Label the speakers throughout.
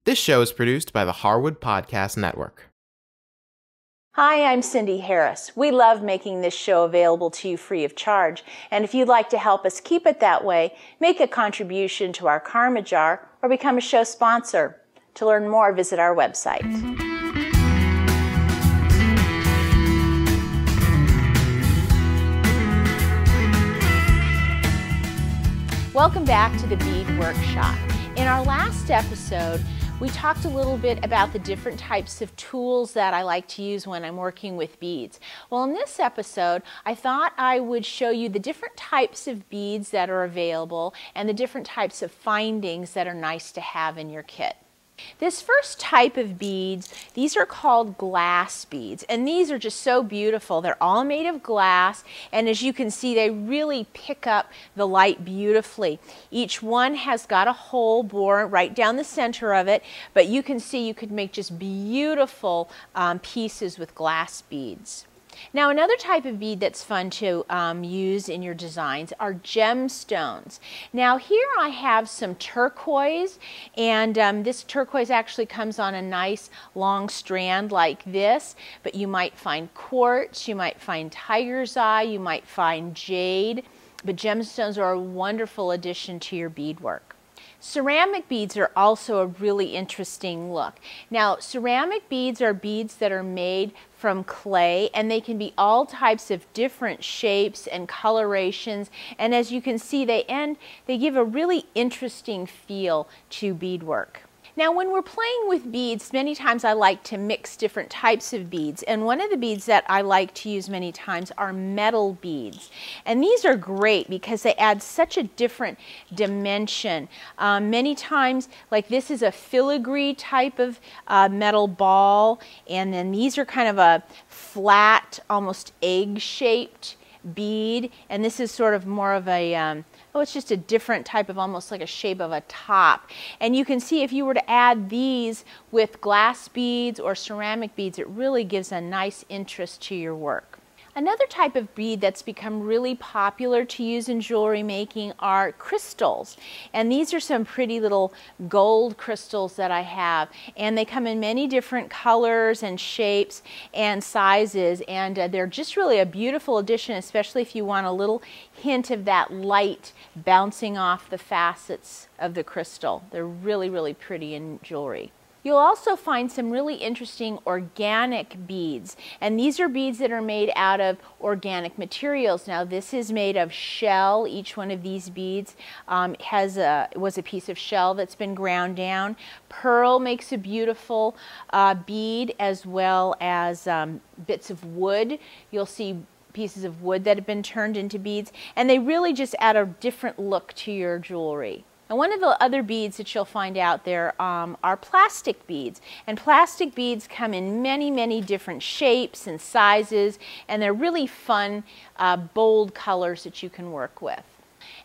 Speaker 1: This show is produced by the Harwood Podcast Network.
Speaker 2: Hi, I'm Cindy Harris. We love making this show available to you free of charge. And if you'd like to help us keep it that way, make a contribution to our Karma Jar or become a show sponsor. To learn more, visit our website. Welcome back to the Bead Workshop. In our last episode, we talked a little bit about the different types of tools that I like to use when I'm working with beads. Well, in this episode, I thought I would show you the different types of beads that are available and the different types of findings that are nice to have in your kit. This first type of beads, these are called glass beads, and these are just so beautiful. They're all made of glass, and as you can see, they really pick up the light beautifully. Each one has got a hole bored right down the center of it, but you can see you could make just beautiful pieces with glass beads. Now, another type of bead that's fun to use in your designs are gemstones. Now, here I have some turquoise, and this turquoise actually comes on a nice long strand like this, but you might find quartz, you might find tiger's eye, you might find jade, but gemstones are a wonderful addition to your beadwork. Ceramic beads are also a really interesting look. Now, ceramic beads are beads that are made from clay, and they can be all types of different shapes and colorations, and as you can see, they give a really interesting feel to beadwork. Now, when we're playing with beads, many times I like to mix different types of beads, and one of the beads that I like to use many times are metal beads. And these are great because they add such a different dimension. Many times, like this is a filigree type of metal ball, and then these are kind of a flat, almost egg-shaped bead, and this is sort of more of a it's just a different type of, almost like a shape of a top. And you can see if you were to add these with glass beads or ceramic beads, it really gives a nice interest to your work. Another type of bead that's become really popular to use in jewelry making are crystals. And these are some pretty little gold crystals that I have. And they come in many different colors and shapes and sizes. And they're just really a beautiful addition, especially if you want a little hint of that light bouncing off the facets of the crystal. They're really, really pretty in jewelry. You'll also find some really interesting organic beads, and these are beads that are made out of organic materials. Now, this is made of shell. Each one of these beads was a piece of shell that's been ground down. Pearl makes a beautiful bead, as well as bits of wood. You'll see pieces of wood that have been turned into beads, and they really just add a different look to your jewelry. And one of the other beads that you'll find out there are plastic beads. And plastic beads come in many, many different shapes and sizes, and they're really fun, bold colors that you can work with.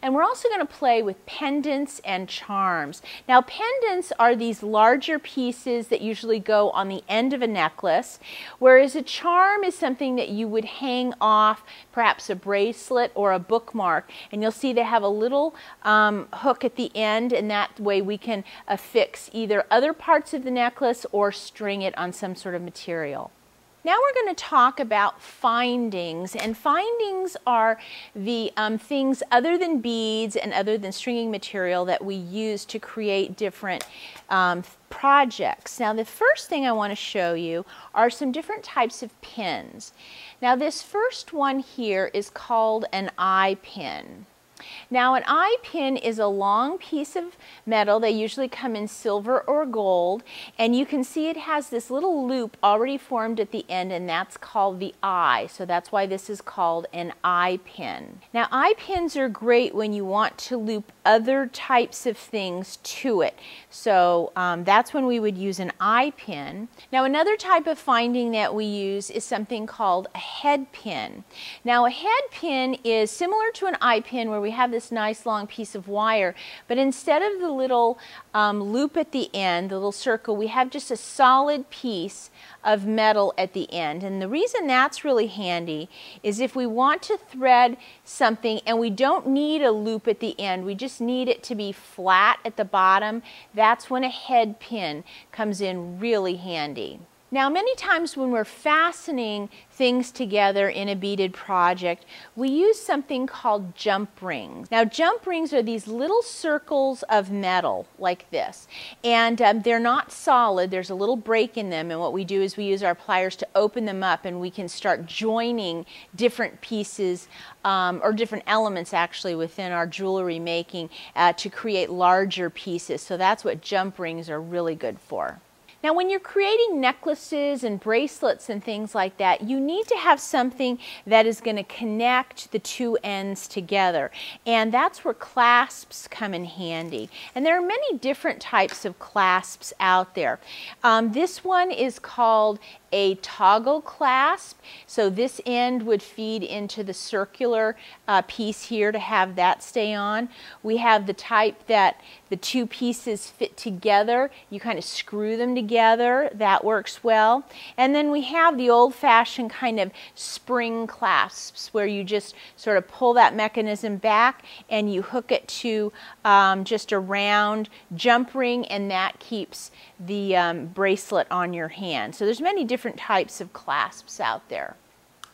Speaker 2: And we're also going to play with pendants and charms. Now, pendants are these larger pieces that usually go on the end of a necklace, whereas a charm is something that you would hang off, perhaps a bracelet or a bookmark. And you'll see they have a little hook at the end, and that way we can affix either other parts of the necklace or string it on some sort of material. Now we're going to talk about findings, and findings are the things other than beads and other than stringing material that we use to create different projects. Now, the first thing I want to show you are some different types of pins. Now, this first one here is called an eye pin. Now, an eye pin is a long piece of metal. They usually come in silver or gold, and you can see it has this little loop already formed at the end, and that's called the eye. So that's why this is called an eye pin. Now, eye pins are great when you want to loop other types of things to it. So that's when we would use an eye pin. Now, another type of finding that we use is something called a head pin. Now, a head pin is similar to an eye pin, where we have this nice long piece of wire, but instead of the little loop at the end, the little circle, we have just a solid piece of metal at the end. And the reason that's really handy is if we want to thread something and we don't need a loop at the end, we just need it to be flat at the bottom, that's when a head pin comes in really handy. Now, many times when we're fastening things together in a beaded project, we use something called jump rings. Now, jump rings are these little circles of metal like this, and they're not solid. There's a little break in them, and what we do is we use our pliers to open them up, and we can start joining different pieces or different elements actually within our jewelry making to create larger pieces. So that's what jump rings are really good for. Now, when you're creating necklaces and bracelets and things like that, you need to have something that is going to connect the two ends together. And that's where clasps come in handy. And there are many different types of clasps out there. This one is called a toggle clasp. So this end would feed into the circular piece here to have that stay on. We have the type that the two pieces fit together. You kind of screw them together. That works well. And then we have the old-fashioned kind of spring clasps where you just sort of pull that mechanism back and you hook it to just a round jump ring, and that keeps the bracelet on your hand. So there's many different types of clasps out there.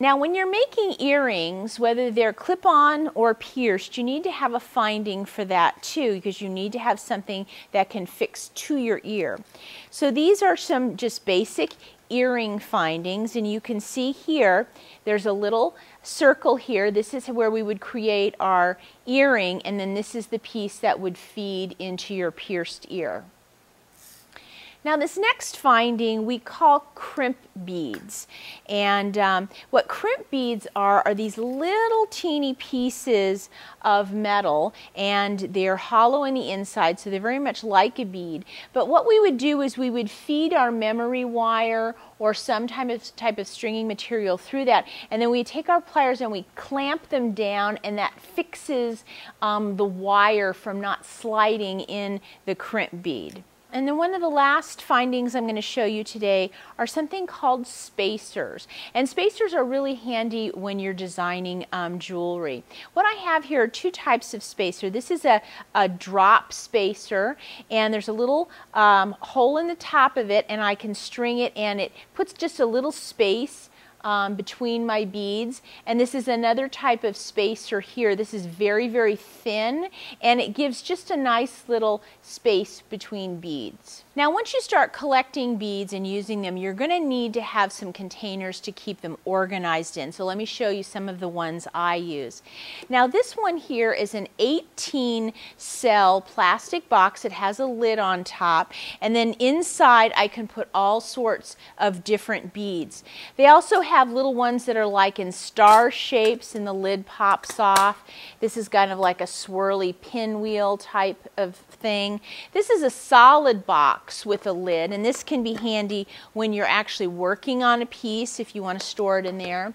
Speaker 2: Now, when you're making earrings, whether they're clip-on or pierced, you need to have a finding for that too, because you need to have something that can fix to your ear. So these are some just basic earring findings, and you can see here there's a little circle here. This is where we would create our earring, and then this is the piece that would feed into your pierced ear. Now, this next finding we call crimp beads, and what crimp beads are these little teeny pieces of metal, and they're hollow on the inside, so they're very much like a bead. But what we would do is we would feed our memory wire or some type of stringing material through that, and then we take our pliers and we clamp them down, and that fixes the wire from not sliding in the crimp bead. And then one of the last findings I'm going to show you today are something called spacers. And spacers are really handy when you're designing jewelry. What I have here are two types of spacer. This is a drop spacer, and there's a little hole in the top of it, and I can string it, and it puts just a little space between my beads. And this is another type of spacer here. This is very, very thin, and it gives just a nice little space between beads. Now, once you start collecting beads and using them, you're going to need to have some containers to keep them organized in. So let me show you some of the ones I use. Now, this one here is an 18-cell plastic box. It has a lid on top, and then inside I can put all sorts of different beads. They also have little ones that are like in star shapes, and the lid pops off. This is kind of like a swirly pinwheel type of thing. This is a solid box with a lid, and this can be handy when you're actually working on a piece if you want to store it in there.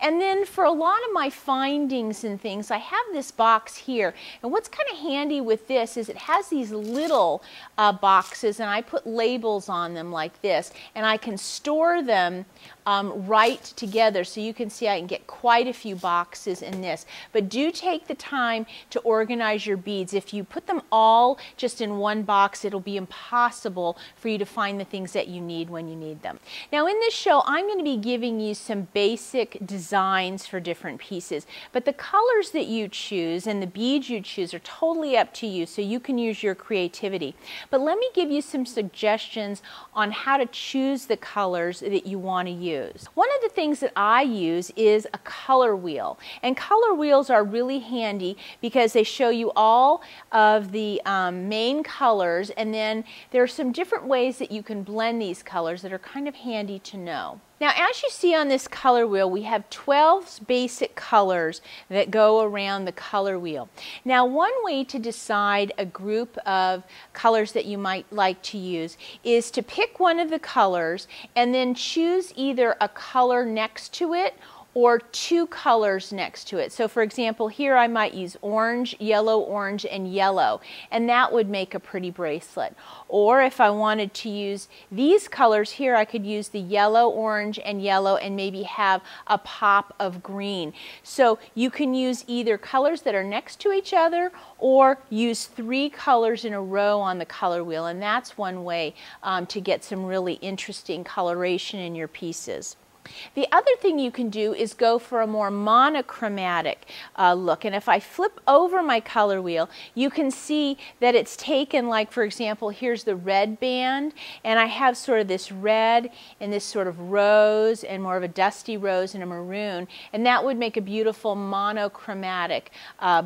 Speaker 2: And then for a lot of my findings and things, I have this box here. And what's kind of handy with this is it has these little boxes, and I put labels on them like this, and I can store them right together. So you can see I can get quite a few boxes in this. But do take the time to organize your beads. If you put them all just in one box, it'll be impossible for you to find the things that you need when you need them. Now, in this show, I'm going to be giving you some basic designs for different pieces, but the colors that you choose and the beads you choose are totally up to you, so you can use your creativity. But let me give you some suggestions on how to choose the colors that you want to use. One of the things that I use is a color wheel, and color wheels are really handy because they show you all of the main colors, and then there are some different ways that you can blend these colors that are kind of handy to know. Now, as you see on this color wheel, we have 12 basic colors that go around the color wheel. Now, one way to decide a group of colors that you might like to use is to pick one of the colors and then choose either a color next to it or two colors next to it. So for example, here I might use orange, and yellow, and that would make a pretty bracelet. Or if I wanted to use these colors here, I could use the yellow, orange, and yellow and maybe have a pop of green. So you can use either colors that are next to each other or use 3 colors in a row on the color wheel, and that's one way to get some really interesting coloration in your pieces. The other thing you can do is go for a more monochromatic look, and if I flip over my color wheel, you can see that it's taken, like for example, here's the red band, and I have sort of this red and this sort of rose and more of a dusty rose and a maroon, and that would make a beautiful monochromatic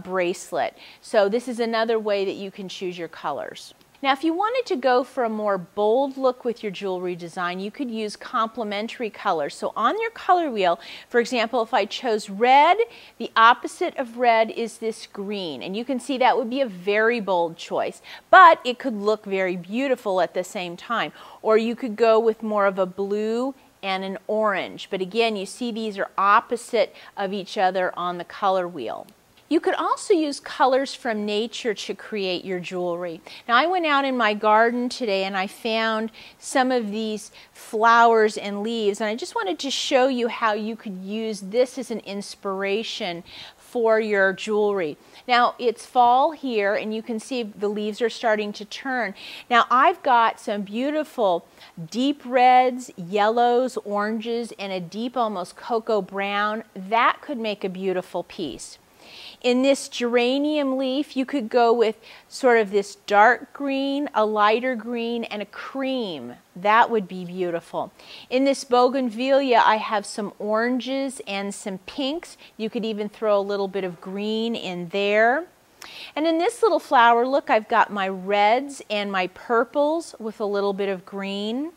Speaker 2: bracelet. So this is another way that you can choose your colors. Now, if you wanted to go for a more bold look with your jewelry design, you could use complementary colors. So on your color wheel, for example, if I chose red, the opposite of red is this green. And you can see that would be a very bold choice, but it could look very beautiful at the same time. Or you could go with more of a blue and an orange. But again, you see these are opposite of each other on the color wheel. You could also use colors from nature to create your jewelry. Now, I went out in my garden today and I found some of these flowers and leaves, and I just wanted to show you how you could use this as an inspiration for your jewelry. Now, it's fall here and you can see the leaves are starting to turn. Now, I've got some beautiful deep reds, yellows, oranges, and a deep almost cocoa brown. That could make a beautiful piece. In this geranium leaf, you could go with sort of this dark green, a lighter green, and a cream. That would be beautiful. In this bougainvillea, I have some oranges and some pinks. You could even throw a little bit of green in there. And in this little flower, look, I've got my reds and my purples with a little bit of green.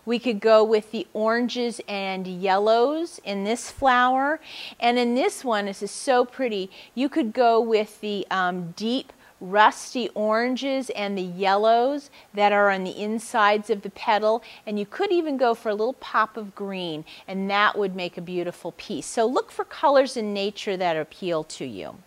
Speaker 2: We could go with the oranges and yellows in this flower. And in this one, this is so pretty, you could go with the deep rusty oranges and the yellows that are on the insides of the petal. And you could even go for a little pop of green, and that would make a beautiful piece. So look for colors in nature that appeal to you.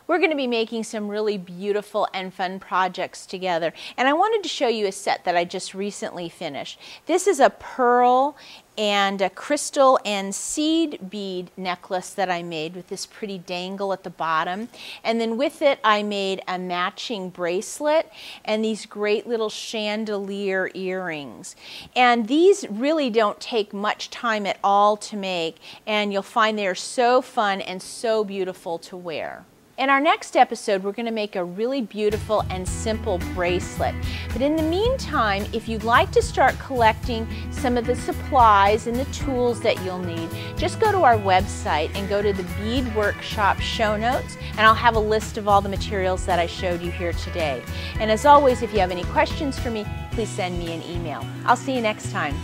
Speaker 2: We're going to be making some really beautiful and fun projects together. And I wanted to show you a set that I just recently finished. This is a pearl and a crystal and seed bead necklace that I made with this pretty dangle at the bottom. And then with it, I made a matching bracelet and these great little chandelier earrings. And these really don't take much time at all to make, and you'll find they're so fun and so beautiful to wear. In our next episode, we're going to make a really beautiful and simple bracelet. But in the meantime, if you'd like to start collecting some of the supplies and the tools that you'll need, just go to our website and go to the Bead Workshop show notes, and I'll have a list of all the materials that I showed you here today. And as always, if you have any questions for me, please send me an email. I'll see you next time.